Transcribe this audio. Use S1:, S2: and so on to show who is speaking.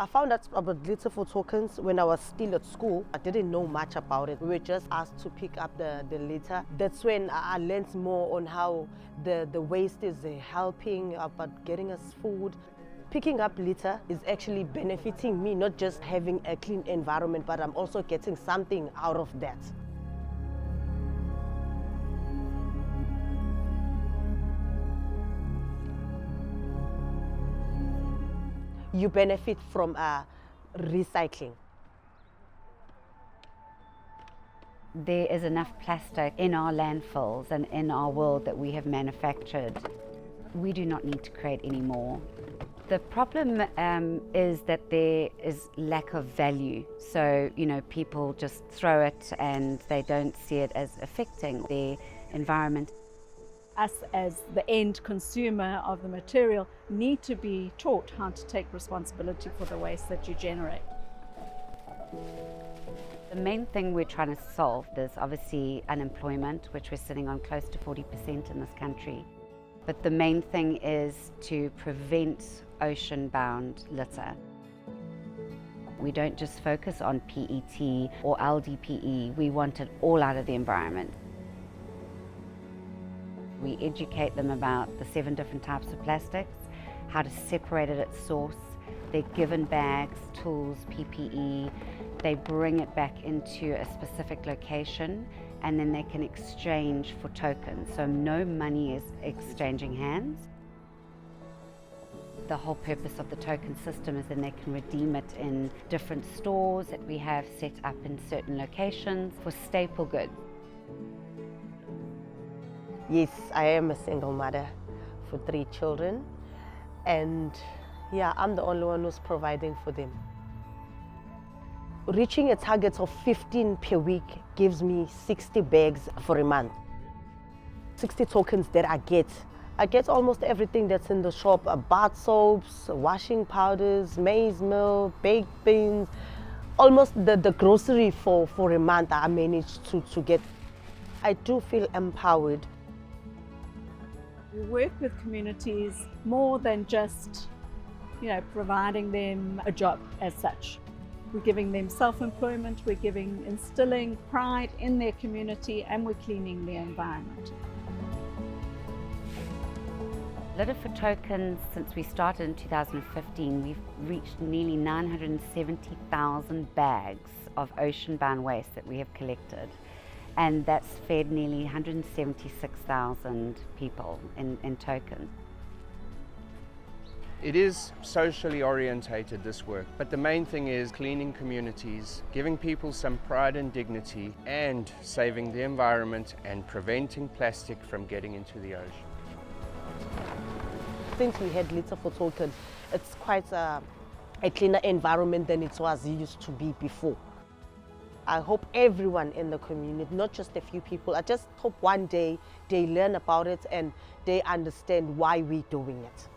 S1: I found out about Litter4Tokens when I was still at school. I didn't know much about it. We were just asked to pick up the litter. That's when I learned more on how the waste is helping about getting us food. Picking up litter is actually benefiting me, not just having a clean environment, but I'm also getting something out of that. You benefit from recycling.
S2: There is enough plastic in our landfills and in our world that we have manufactured. We do not need to create any more. The problem is that there is lack of value. So, people just throw it and they don't see it as affecting their environment.
S3: Us as the end consumer of the material need to be taught how to take responsibility for the waste that you generate.
S2: The main thing we're trying to solve is obviously unemployment, which we're sitting on close to 40% in this country. But the main thing is to prevent ocean-bound litter. We don't just focus on PET or LDPE, we want it all out of the environment. We educate them about the 7 different types of plastics, how to separate it at source. They're given bags, tools, PPE. They bring it back into a specific location and then they can exchange for tokens. So no money is exchanging hands. The whole purpose of the token system is then they can redeem it in different stores that we have set up in certain locations for staple goods.
S1: Yes, I am a single mother for 3 children, and yeah, I'm the only one who's providing for them. Reaching a target of 15 per week gives me 60 bags for a month. 60 tokens that I get almost everything that's in the shop, bath soaps, washing powders, maize meal, baked beans, almost the grocery for a month I managed to get. I do feel empowered.
S3: We work with communities more than just, providing them a job as such. We're giving them self-employment, we're instilling pride in their community, and we're cleaning the environment.
S2: Litter4Tokens, since we started in 2015, we've reached nearly 970,000 bags of ocean-bound waste that we have collected. And that's fed nearly 176,000 people in tokens.
S4: It is socially orientated, this work, but the main thing is cleaning communities, giving people some pride and dignity, and saving the environment and preventing plastic from getting into the ocean.
S1: Since we had Litter4Tokens, it's quite a cleaner environment than it was used to be before. I hope everyone in the community, not just a few people, I just hope one day they learn about it and they understand why we're doing it.